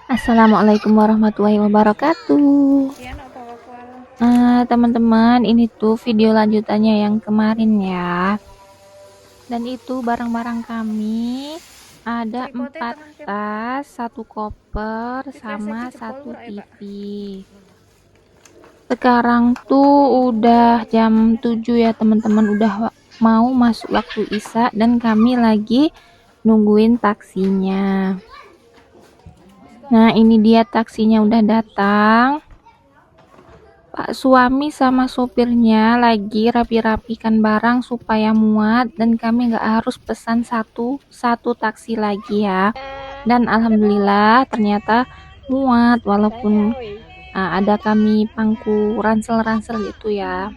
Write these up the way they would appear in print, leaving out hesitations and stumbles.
Assalamualaikum warahmatullahi wabarakatuh. Teman-teman, ini tuh video lanjutannya yang kemarin ya. Dan itu barang-barang kami ada 4 tas, 1 koper, sama 1 TV. Sekarang tuh udah jam 7 ya teman-teman, udah mau masuk waktu isya dan kami lagi nungguin taksinya. Nah, ini dia taksinya udah datang. Pak suami sama sopirnya lagi rapi-rapikan barang supaya muat dan kami nggak harus pesan satu taksi lagi ya. Dan alhamdulillah ternyata muat walaupun ada kami pangku ransel-ransel gitu ya.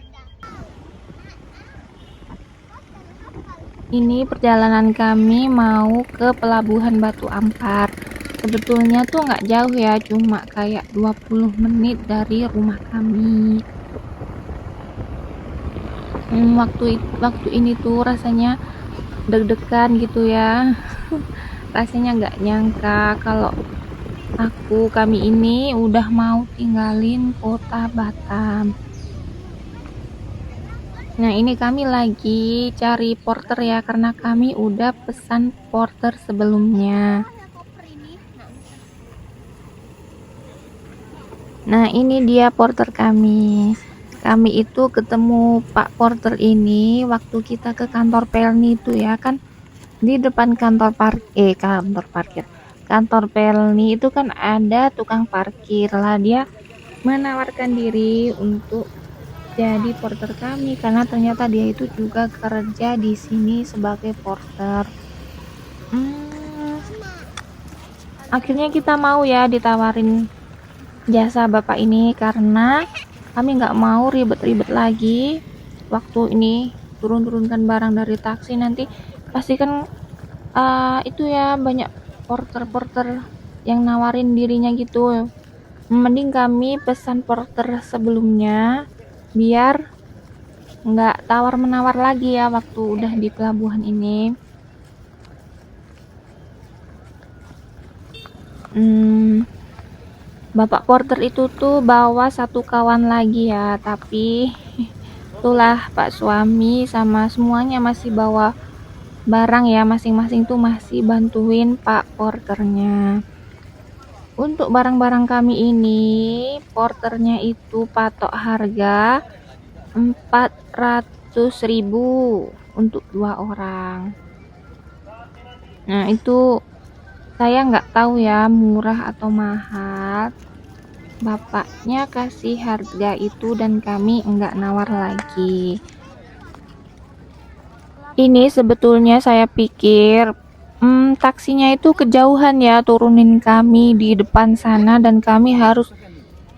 Ini perjalanan kami mau ke Pelabuhan Batu Ampar. Sebetulnya tuh nggak jauh ya, cuma kayak 20 menit dari rumah kami. Waktu ini tuh rasanya deg-degan gitu ya. Rasanya nggak nyangka kalau kami ini udah mau tinggalin kota Batam. Nah, ini kami lagi cari porter ya, karena kami udah pesan porter sebelumnya. Nah, ini dia porter kami. Kami itu ketemu Pak Porter ini waktu kita ke kantor Pelni itu ya kan, di depan kantor parkir. Kantor Pelni itu kan ada tukang parkir lah, dia menawarkan diri untuk jadi porter kami karena ternyata dia itu juga kerja di sini sebagai porter. Akhirnya kita mau ya ditawarin jasa bapak ini karena kami nggak mau ribet-ribet lagi waktu ini turunkan barang dari taksi. Nanti pasti kan itu ya banyak porter yang nawarin dirinya gitu. Mending kami pesan porter sebelumnya biar nggak tawar menawar lagi ya waktu udah di pelabuhan ini. Bapak porter itu tuh bawa satu kawan lagi ya, tapi itulah Pak suami sama semuanya masih bawa barang ya, masing-masing tuh masih bantuin Pak porternya. Untuk barang-barang kami ini porternya itu patok harga 400.000 untuk 2 orang. Nah, itu saya nggak tahu ya murah atau mahal. Bapaknya kasih harga itu dan kami enggak nawar lagi. Ini sebetulnya saya pikir taksinya itu kejauhan ya, turunin kami di depan sana dan kami harus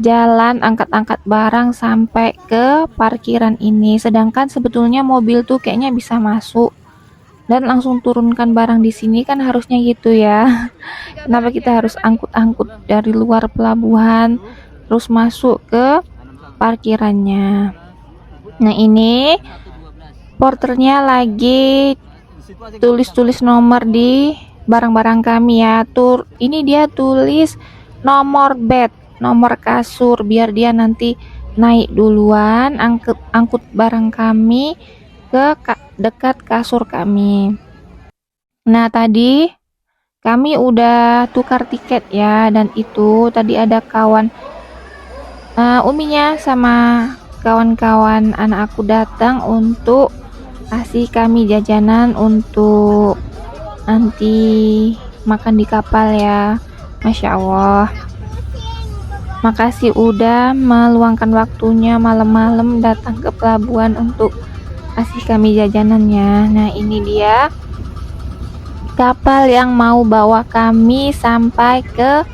jalan angkat-angkat barang sampai ke parkiran ini. Sedangkan sebetulnya mobil tuh kayaknya bisa masuk dan langsung turunkan barang di sini, kan harusnya gitu ya. Kenapa kita harus angkut-angkut dari luar pelabuhan terus masuk ke parkirannya? Nah, ini porternya lagi tulis nomor di barang-barang kami ya. Ini dia tulis nomor bed, nomor kasur, biar dia nanti naik duluan angkut barang kami ke dekat kasur kami. Nah, tadi kami udah tukar tiket ya, dan itu tadi ada kawan uminya sama kawan-kawan anak aku datang untuk kasih kami jajanan untuk nanti makan di kapal ya. Masya Allah, makasih udah meluangkan waktunya malam-malam datang ke pelabuhan untuk kasih kami jajanannya. Nah, ini dia kapal yang mau bawa kami sampai ke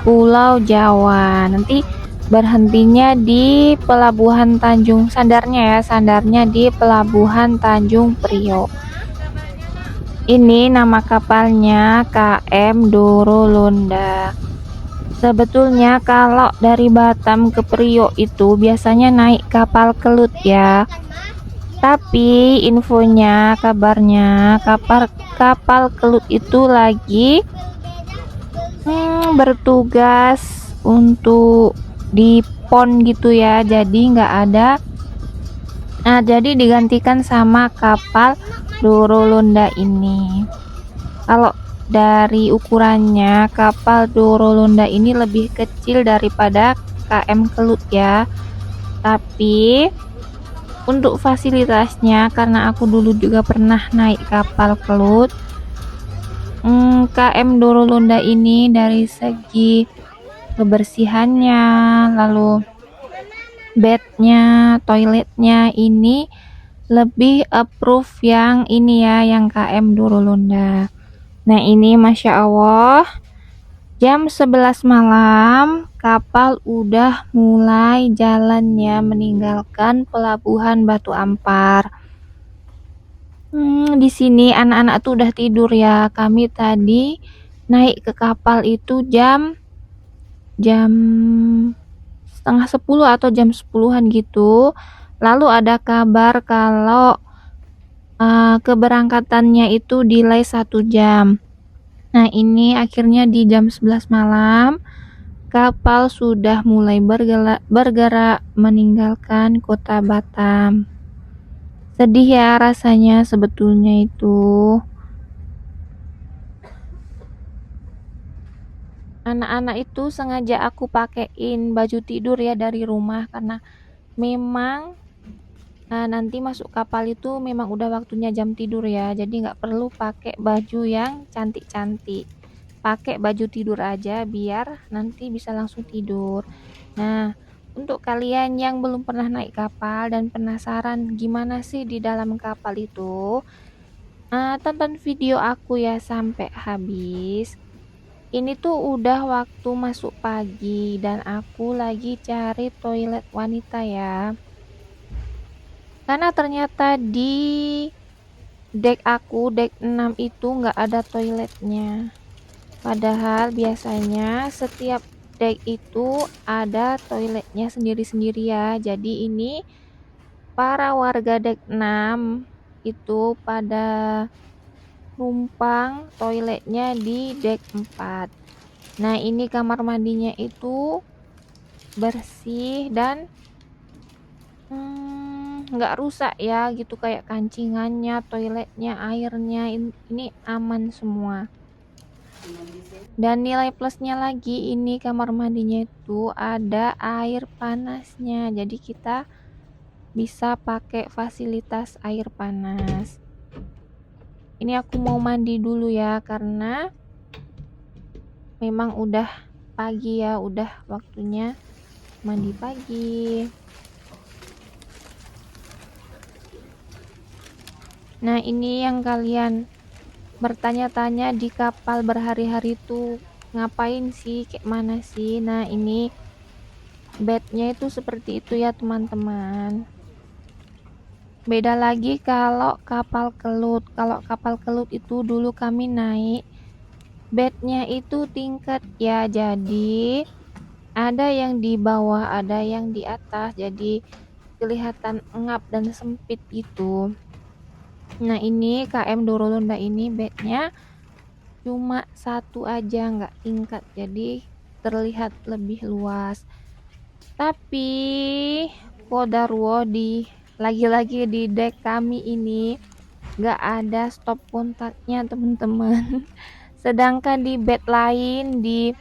Pulau Jawa. Nanti berhentinya di Pelabuhan Tanjung, sandarnya di Pelabuhan Tanjung Priok. Ini nama kapalnya KM Doro Londa. Sebetulnya kalau dari Batam ke Priok itu biasanya naik kapal kelut ya. Tapi infonya, kabarnya kapal Kelut itu lagi bertugas untuk di pon gitu ya. Jadi nggak ada. Nah, jadi digantikan sama kapal Doro Londa ini. Kalau dari ukurannya, kapal Doro Londa ini lebih kecil daripada KM Kelut ya. Tapi untuk fasilitasnya, karena aku dulu juga pernah naik kapal Kelut, KM Doro Londa ini dari segi kebersihannya, lalu bednya, toiletnya ini lebih approve yang ini ya, yang KM Doro Londa. Nah ini Masya Allah, jam 11 malam kapal udah mulai jalannya meninggalkan pelabuhan Batu Ampar. Di sini anak-anak tuh udah tidur ya. Kami tadi naik ke kapal itu jam setengah 10 atau jam 10-an gitu. Lalu ada kabar kalau keberangkatannya itu delay 1 jam. Nah ini akhirnya di jam 11 malam kapal sudah mulai bergerak meninggalkan kota Batam. Sedih ya rasanya sebetulnya itu. Anak-anak itu sengaja aku pakein baju tidur ya dari rumah karena memang nanti masuk kapal itu memang udah waktunya jam tidur ya, jadi nggak perlu pakai baju yang cantik-cantik, pakai baju tidur aja biar nanti bisa langsung tidur. Nah untuk kalian yang belum pernah naik kapal dan penasaran gimana sih di dalam kapal itu, tonton video aku ya sampai habis. Ini tuh udah waktu masuk pagi dan aku lagi cari toilet wanita ya. Karena ternyata di deck aku, deck 6 itu nggak ada toiletnya. Padahal biasanya setiap deck itu ada toiletnya sendiri-sendiri ya. Jadi ini para warga deck 6 itu pada numpang toiletnya di deck 4. Nah ini kamar mandinya itu bersih dan nggak rusak ya gitu, kayak kancingannya, toiletnya, airnya ini aman semua. Dan nilai plusnya lagi, ini kamar mandinya itu ada air panasnya, jadi kita bisa pakai fasilitas air panas. Ini aku mau mandi dulu ya karena memang udah pagi ya, udah waktunya mandi pagi. Nah ini yang kalian bertanya-tanya di kapal berhari-hari tuh ngapain sih, kayak mana sih. Nah ini bednya itu seperti itu ya teman-teman. Beda lagi kalau kapal Kelut. Kalau kapal Kelut itu dulu kami naik, bednya itu tingkat ya, jadi ada yang di bawah ada yang di atas, jadi kelihatan engap dan sempit gitu. Nah ini KM Doro Londa ini bednya cuma satu aja, nggak tingkat, jadi terlihat lebih luas. Tapi kodarwo lagi-lagi di deck kami ini nggak ada stop kontaknya teman-teman. Sedangkan di bed lain, di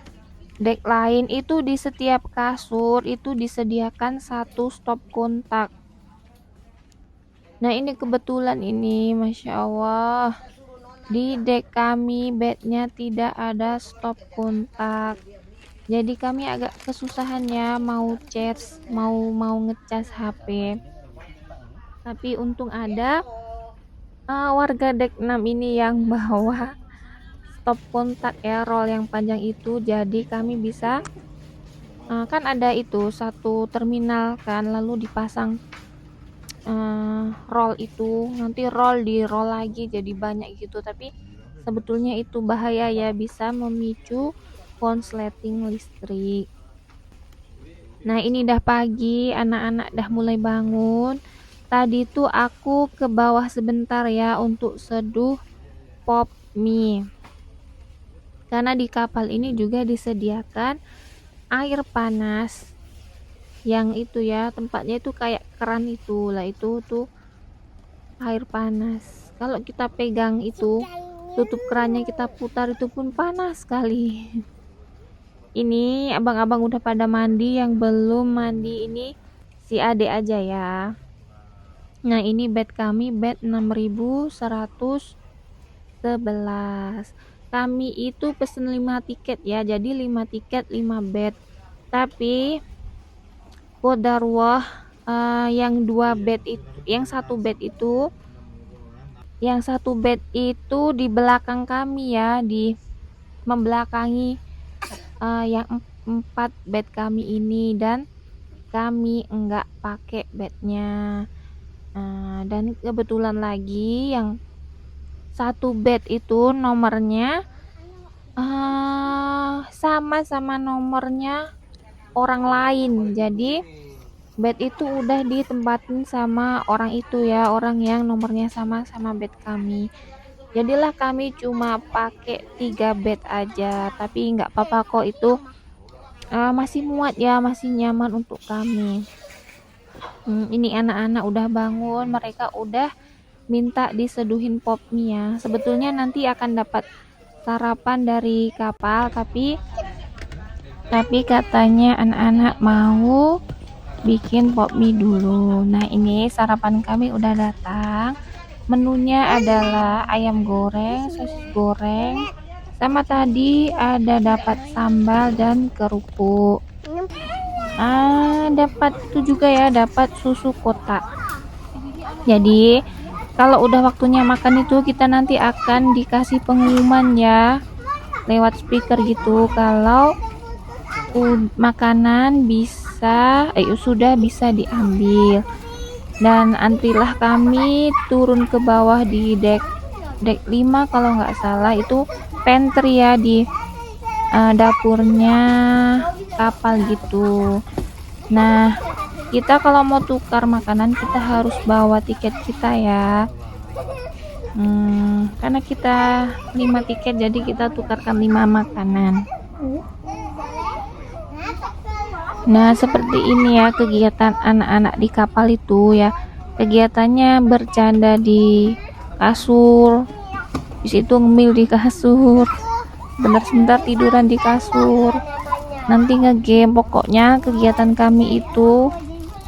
deck lain itu di setiap kasur itu disediakan satu stop kontak. Nah ini kebetulan ini Masya Allah di deck kami bednya tidak ada stop kontak, jadi kami agak kesusahan ya mau charge, mau ngecas HP. Tapi untung ada warga deck 6 ini yang bawa stop kontak ya, roll yang panjang itu, jadi kami bisa kan ada itu satu terminal kan, lalu dipasang roll itu, nanti roll di roll lagi jadi banyak gitu. Tapi sebetulnya itu bahaya ya, bisa memicu konsleting listrik. Nah ini dah pagi, anak-anak dah mulai bangun, tadi tuh aku ke bawah sebentar ya untuk seduh pop mie. Karena di kapal ini juga disediakan air panas yang itu ya, tempatnya itu kayak keran itu lah, itu tuh air panas. Kalau kita pegang itu tutup kerannya, kita putar itu pun panas sekali. Ini abang-abang udah pada mandi, yang belum mandi ini si adek aja ya. Nah, ini bed kami, bed 6111. Kami itu pesen 5 tiket ya, jadi 5 tiket 5 bed. Tapi qadarullah, yang 2 bed itu, yang satu bed itu di belakang kami ya, di membelakangi yang 4 bed kami ini, dan kami enggak pakai bednya. Dan kebetulan lagi yang satu bed itu nomornya sama nomornya orang lain, jadi bed itu udah ditempatin sama orang itu ya, orang yang nomornya sama bed kami. Jadilah kami cuma pakai 3 bed aja, tapi nggak apa-apa kok, itu masih muat ya, masih nyaman untuk kami. Ini anak-anak udah bangun, mereka udah minta diseduhin pop mie ya. Sebetulnya nanti akan dapat sarapan dari kapal, tapi katanya anak-anak mau bikin pop mie dulu. Nah, ini sarapan kami udah datang. Menunya adalah ayam goreng, sosis goreng, sama tadi ada dapat sambal dan kerupuk. Dapat itu juga ya, dapat susu kotak. Jadi kalau udah waktunya makan itu, kita nanti akan dikasih pengumuman ya lewat speaker gitu, kalau makanan sudah bisa diambil. Dan antrilah kami turun ke bawah di dek 5 kalau nggak salah, itu pantry ya, di dapurnya kapal gitu. Nah, kita kalau mau tukar makanan kita harus bawa tiket kita ya. Karena kita 5 tiket, jadi kita tukarkan 5 makanan. Nah, seperti ini ya kegiatan anak-anak di kapal itu ya. Kegiatannya bercanda di kasur, habis itu ngemil di kasur, sebentar tiduran di kasur, nanti ngegame. Pokoknya kegiatan kami itu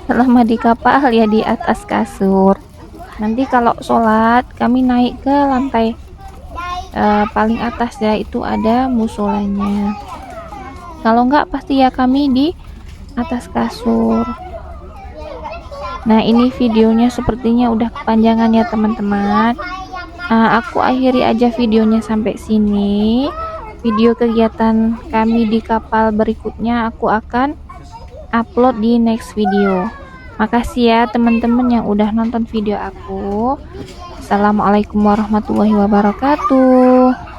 selama di kapal ya di atas kasur. Nanti kalau sholat kami naik ke lantai paling atas ya, itu ada musolanya. Kalau enggak pasti ya kami di atas kasur. Nah, ini videonya sepertinya udah kepanjangan ya teman-teman. Aku akhiri aja videonya sampai sini. Video kegiatan kami di kapal berikutnya aku akan upload di next video. Makasih ya teman-teman yang udah nonton video aku. Assalamualaikum warahmatullahi wabarakatuh.